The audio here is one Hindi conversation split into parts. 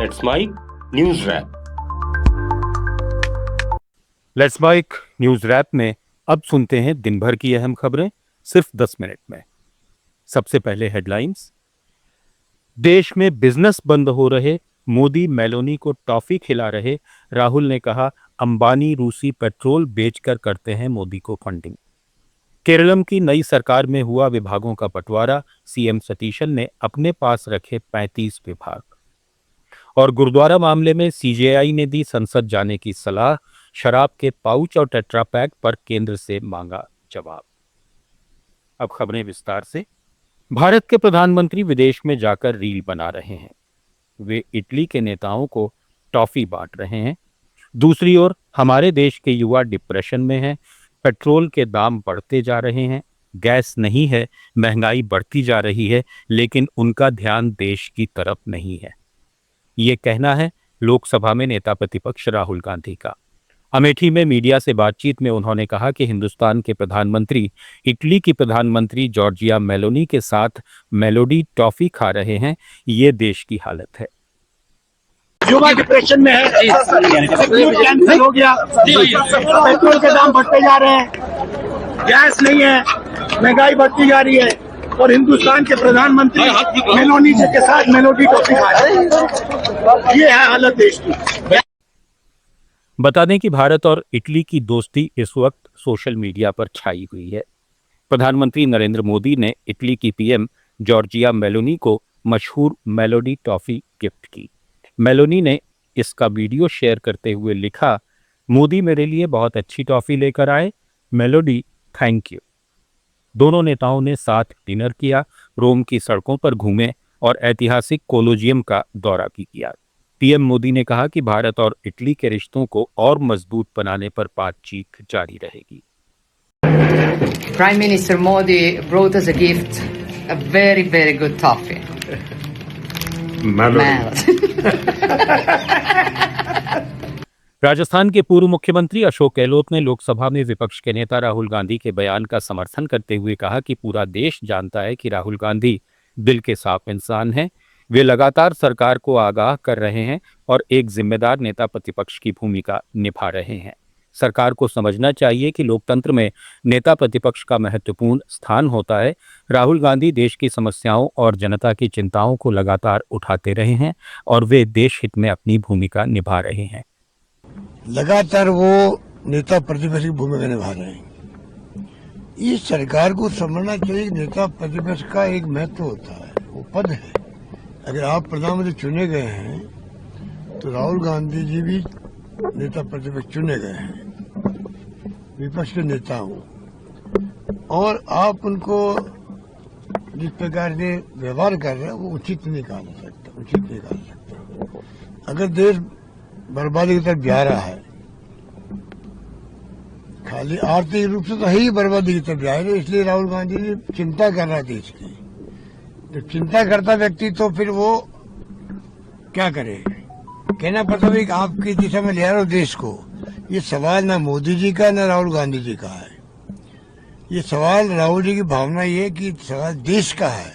Let's mic news wrap. Let's mic news wrap में अब सुनते हैं दिन भर की अहम खबरें सिर्फ 10 मिनट में। सबसे पहले हेडलाइंस। देश में बिजनेस बंद हो रहे, मोदी मेलोनी को टॉफी खिला रहे, राहुल ने कहा अंबानी रूसी पेट्रोल बेचकर करते हैं मोदी को फंडिंग। केरलम की नई सरकार में हुआ विभागों का बंटवारा, सीएम सतीशन ने अपने पास रखे 35 विभाग। और गुरुद्वारा मामले में सीजेआई ने दी संसद जाने की सलाह, शराब के पाउच और टेट्रा पैक पर केंद्र से मांगा जवाब। अब खबरें विस्तार से। भारत के प्रधानमंत्री विदेश में जाकर रील बना रहे हैं। वे इटली के नेताओं को टॉफी बांट रहे हैं। दूसरी ओर हमारे देश के युवा डिप्रेशन में हैं। पेट्रोल के दाम बढ़ते जा रहे हैं, गैस नहीं है, महंगाई बढ़ती जा रही है, लेकिन उनका ध्यान देश की तरफ नहीं है। ये कहना है लोकसभा में नेता प्रतिपक्ष राहुल गांधी का। अमेठी में मीडिया से बातचीत में उन्होंने कहा कि हिंदुस्तान के प्रधानमंत्री इटली की प्रधानमंत्री जॉर्जिया मेलोनी के साथ मेलोडी टॉफी खा रहे हैं। ये देश की हालत है। युवा डिप्रेशन में है, कैंसिल हो गया, पेट्रोल के दाम बढ़ते जा रहे हैं, गैस नहीं है, महंगाई बढ़ती जा रही है और हिंदुस्तान के प्रधानमंत्री मेलोनी जी के साथ मेलोडी टॉफी खा रहे हैं। ये है हालत देश की। बता दें कि भारत और इटली की दोस्ती इस वक्त सोशल मीडिया पर छाई हुई है। प्रधानमंत्री नरेंद्र मोदी ने इटली की पीएम जॉर्जिया मेलोनी को मशहूर मेलोडी टॉफी गिफ्ट की। मेलोनी ने इसका वीडियो शेयर करते हुए लिखा, मोदी मेरे लिए बहुत अच्छी टॉफी लेकर आए, मेलोडी थैंक यू। दोनों नेताओं ने साथ डिनर किया, रोम की सड़कों पर घूमे और ऐतिहासिक कोलोजियम का दौरा भी किया। पीएम मोदी ने कहा कि भारत और इटली के रिश्तों को और मजबूत बनाने पर बातचीत जारी रहेगी। Prime Minister Modi brought us a gift, a very, very good toffee. Rajasthan के पूर्व मुख्यमंत्री अशोक गहलोत ने लोकसभा में विपक्ष के नेता राहुल गांधी के बयान का समर्थन करते हुए कहा कि पूरा देश जानता है कि राहुल गांधी दिल के साफ इंसान हैं। वे लगातार सरकार को आगाह कर रहे हैं और एक जिम्मेदार नेता प्रतिपक्ष की भूमिका निभा रहे हैं। सरकार को समझना चाहिए कि लोकतंत्र में नेता प्रतिपक्ष का महत्वपूर्ण स्थान होता है। राहुल गांधी देश की समस्याओं और जनता की चिंताओं को लगातार उठाते रहे हैं और वे देश हित में अपनी भूमिका निभा रहे हैं। लगातार वो नेता प्रतिपक्ष की भूमिका निभा रहे हैं। इस सरकार को समझना चाहिए नेता प्रतिपक्ष का एक महत्व होता है, वो पद है। अगर आप प्रधानमंत्री चुने गए हैं तो राहुल गांधी जी भी नेता प्रतिपक्ष चुने गए हैं, विपक्ष के नेता हूं, और आप उनको जिस प्रकार से व्यवहार कर रहे हैं वो उचित नहीं कहा सकता। अगर देश बर्बादी की तरफ जा रहा है, खाली आर्थिक रूप से तो है ही बर्बादी की तरफ जा रहा है, इसलिए राहुल गांधी जी चिंता कर रहा है देश की। जब चिंता करता व्यक्ति तो फिर वो क्या करे, कहना पड़ता है कि आपकी दिशा में ले रहा हो देश को। ये सवाल ना मोदी जी का ना राहुल गांधी जी का है, ये सवाल राहुल जी की भावना ये है कि सवाल देश का है।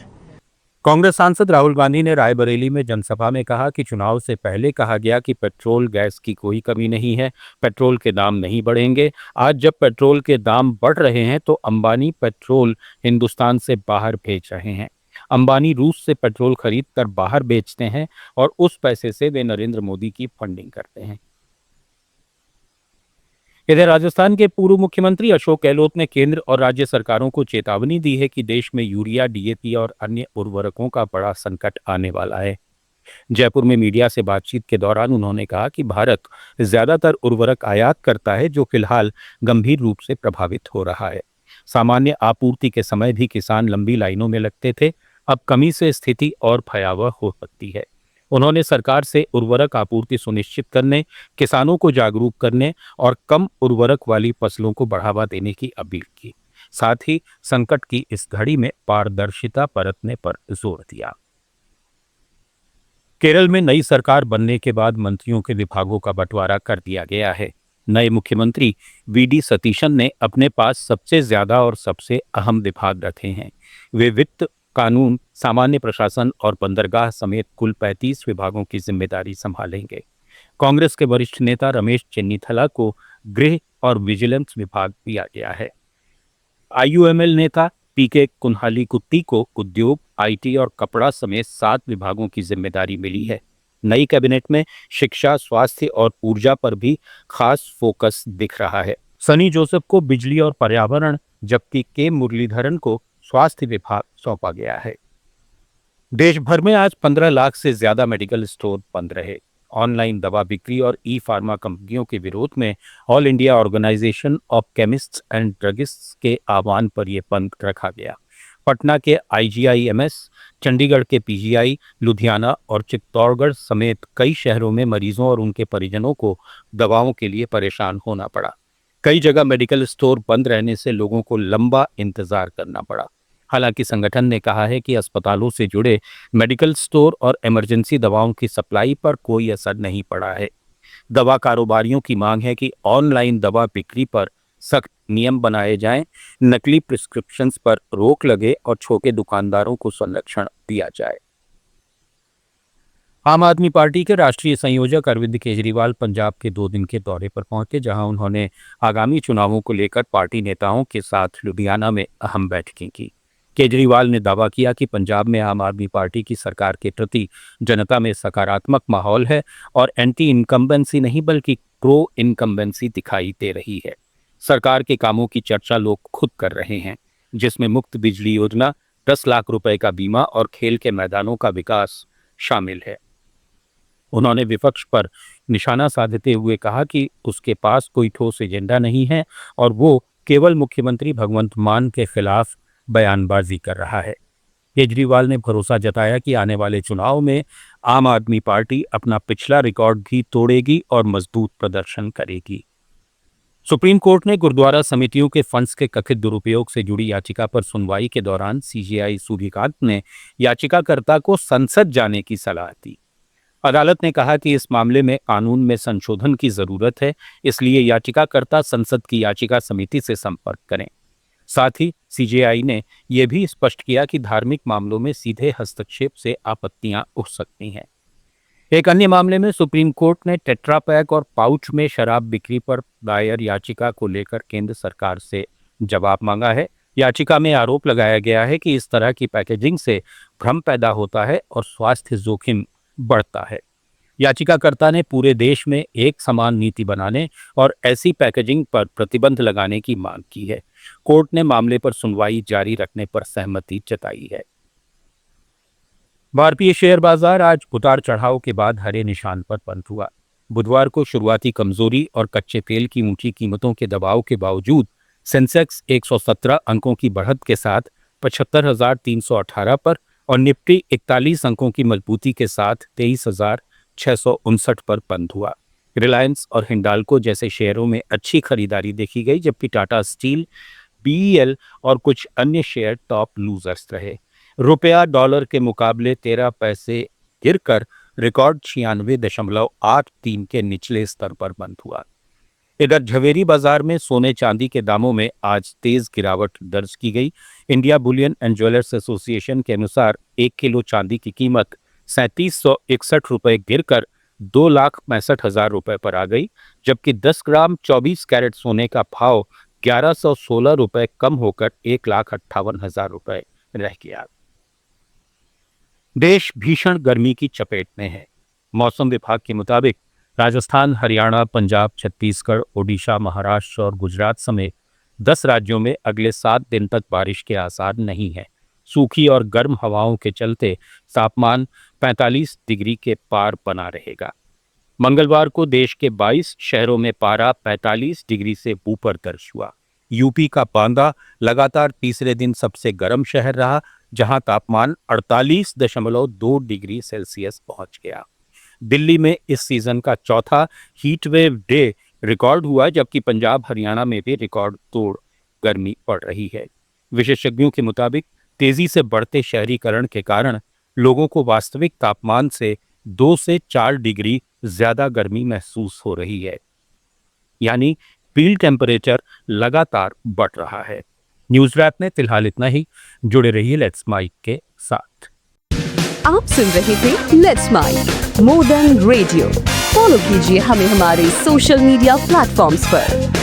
कांग्रेस सांसद राहुल गांधी ने रायबरेली में जनसभा में कहा कि चुनाव से पहले कहा गया कि पेट्रोल गैस की कोई कमी नहीं है, पेट्रोल के दाम नहीं बढ़ेंगे। आज जब पेट्रोल के दाम बढ़ रहे हैं तो अंबानी पेट्रोल हिंदुस्तान से बाहर भेज रहे हैं। अंबानी रूस से पेट्रोल खरीद कर बाहर बेचते हैं और उस पैसे से वे नरेंद्र मोदी की फंडिंग करते हैं। इधर राजस्थान के पूर्व मुख्यमंत्री अशोक गहलोत ने केंद्र और राज्य सरकारों को चेतावनी दी है कि देश में यूरिया, डीएपी और अन्य उर्वरकों का बड़ा संकट आने वाला है। जयपुर में मीडिया से बातचीत के दौरान उन्होंने कहा कि भारत ज्यादातर उर्वरक आयात करता है, जो फिलहाल गंभीर रूप से प्रभावित हो रहा है। सामान्य आपूर्ति के समय भी किसान लंबी लाइनों में लगते थे, अब कमी से स्थिति और भयावह हो सकती है। उन्होंने सरकार से उर्वरक आपूर्ति सुनिश्चित करने, किसानों को जागरूक करने और कम उर्वरक वाली फसलों को बढ़ावा देने की अपील की। साथ ही संकट की इस घड़ी में पारदर्शिता बरतने पर जोर दिया। केरल में नई सरकार बनने के बाद मंत्रियों के विभागों का बंटवारा कर दिया गया है। नए मुख्यमंत्री वीडी सतीशन ने अपने पास सबसे ज्यादा और सबसे अहम विभाग रखे हैं। वे वित्त, कानून, सामान्य प्रशासन और बंदरगाह समेत कुल 35 विभागों की जिम्मेदारी संभालेंगे। कांग्रेस के वरिष्ठ नेता रमेश चेन्नीथला को गृह और विजिलेंस विभाग दिया गया है। आईयूएमएल नेता पीके कुन्हालीकुट्टी को उद्योग, आईटी और कपड़ा समेत 7 विभागों की जिम्मेदारी मिली है। नई कैबिनेट में शिक्षा, स्वास्थ्य और ऊर्जा पर भी खास फोकस दिख रहा है। सनी जोसेफ को बिजली और पर्यावरण, जबकि के मुरलीधरन को स्वास्थ्य विभाग सौंपा गया है। देश भर में आज 15 लाख से ज्यादा मेडिकल स्टोर बंद रहे। ऑनलाइन दवा बिक्री और ई फार्मा कंपनियों के विरोध में all India organisation of chemists and druggists के आह्वान पर यह बंद रखा गया। पटना के आईजीआईएमएस, चंडीगढ़ के पीजीआई, लुधियाना और चित्तौड़गढ़ समेत कई शहरों में मरीजों और उनके परिजनों को दवाओं के लिए परेशान होना पड़ा। कई जगह मेडिकल स्टोर बंद रहने से लोगों को लंबा इंतजार करना पड़ा। हालांकि संगठन ने कहा है कि अस्पतालों से जुड़े मेडिकल स्टोर और इमरजेंसी दवाओं की सप्लाई पर कोई असर नहीं पड़ा है। दवा कारोबारियों की मांग है कि ऑनलाइन दवा बिक्री पर सख्त नियम बनाए जाएं, नकली प्रिस्क्रिप्शंस पर रोक लगे और छोटे दुकानदारों को संरक्षण दिया जाए। आम आदमी पार्टी के राष्ट्रीय संयोजक अरविंद केजरीवाल पंजाब के 2 दिन के दौरे पर पहुंचे, जहां उन्होंने आगामी चुनावों को लेकर पार्टी नेताओं के साथ लुधियाना में अहम बैठकें की। केजरीवाल ने दावा किया कि पंजाब में आम आदमी पार्टी की सरकार के प्रति जनता में सकारात्मक माहौल है और एंटी इनकम्बेंसी नहीं बल्कि प्रो इनकम्बेंसी दिखाई दे रही है। सरकार के कामों की चर्चा लोग खुद कर रहे हैं, जिसमें मुफ्त बिजली योजना, 10 लाख रुपए का बीमा और खेल के मैदानों का विकास शामिल है। उन्होंने विपक्ष पर निशाना साधते हुए कहा कि उसके पास कोई ठोस एजेंडा नहीं है और वो केवल मुख्यमंत्री भगवंत मान के खिलाफ बयानबाजी कर रहा है। केजरीवाल ने भरोसा जताया कि आने वाले चुनाव में आम आदमी पार्टी अपना पिछला रिकॉर्ड भी तोड़ेगी और मजबूत प्रदर्शन करेगी। सुप्रीम कोर्ट ने गुरुद्वारा समितियों के फंड्स के कथित दुरुपयोग से जुड़ी याचिका पर सुनवाई के दौरान सीजेआई सूर्यकांत ने याचिकाकर्ता को संसद जाने की सलाह दी। अदालत ने कहा कि इस मामले में कानून में संशोधन की जरूरत है, इसलिए याचिकाकर्ता संसद की याचिका समिति से संपर्क करें। साथ ही सीजेआई ने यह भी स्पष्ट किया कि धार्मिक मामलों में सीधे हस्तक्षेप से आपत्तियां उठ सकती हैं। एक अन्य मामले में सुप्रीम कोर्ट ने टेट्रा पैक और पाउच में शराब बिक्री पर दायर याचिका को लेकर केंद्र सरकार से जवाब मांगा है। याचिका में आरोप लगाया गया है कि इस तरह की पैकेजिंग से भ्रम पैदा होता है और स्वास्थ्य जोखिम बढ़ता है। याचिकाकर्ता ने पूरे देश में एक समान नीति बनाने और ऐसी पैकेजिंग पर प्रतिबंध लगाने की मांग की है। कोर्ट ने मामले पर सुनवाई जारी रखने पर सहमति जताई है। भारतीय शेयर बाजार आज उतार चढ़ाव के बाद हरे निशान पर बंद हुआ। बुधवार को शुरुआती कमजोरी और कच्चे तेल की ऊंची कीमतों के दबाव के बावजूद सेंसेक्स 117 अंकों की बढ़त के साथ 75,318 पर और निफ्टी 41 अंकों की मजबूती के साथ 23,659 पर बंद हुआ। रिलायंस और हिंडाल्को जैसे शेयरों में अच्छी खरीदारी देखी गई, जबकि टाटा स्टील, बीईएल और कुछ अन्य शेयर टॉप लूजर्स रहे। रुपया डॉलर के मुकाबले 13 पैसे गिरकर रिकॉर्ड 96.83 के निचले स्तर पर बंद हुआ। इधर झवेरी बाजार में सोने चांदी के दामों में आज तेज गिरावट दर्ज की गई। India Boolean and jewellers association के अनुसार 1 किलो चांदी की कीमत 3761 रुपए गिरकर 2,65,000 रुपए पर आ गई, जबकि 10 ग्राम 24 कैरेट सोने का भाव 1116 रुपए कम होकर 1,58,000 रुपए रह गया। देश भीषण गर्मी की चपेट में है। मौसम विभाग के मुताबिक राजस्थान, हरियाणा, पंजाब, छत्तीसगढ़, ओडिशा, महाराष्ट्र और गुजरात समेत 10 राज्यों में अगले 7 दिन तक बारिश के आसार नहीं हैं। सूखी और गर्म हवाओं के चलते तापमान 45 डिग्री के पार बना रहेगा। मंगलवार को देश के 22 शहरों में पारा 45 डिग्री से ऊपर दर्ज हुआ। यूपी का बांदा लगातार तीसरे दिन सबसे गर्म शहर रहा, जहां तापमान 48.2 डिग्री सेल्सियस पहुंच गया। दिल्ली में इस सीजन का चौथा हीट वेव डे रिकॉर्ड हुआ, जबकि पंजाब, हरियाणा में भी रिकॉर्ड तोड़ गर्मी पड़ रही है। विशेषज्ञों के मुताबिक तेजी से बढ़ते शहरीकरण के कारण लोगों को वास्तविक तापमान से 2 से 4 डिग्री ज्यादा गर्मी महसूस हो रही है, यानी फील्ड टेम्परेचर लगातार बढ़ रहा है। न्यूज रैप में फिलहाल इतना ही। जुड़े रहिए लेट्स माइक के साथ। आप सुन रहे थे let's mic more than radio. Follow कीजिए हमें हमारे सोशल मीडिया प्लेटफॉर्म्स पर।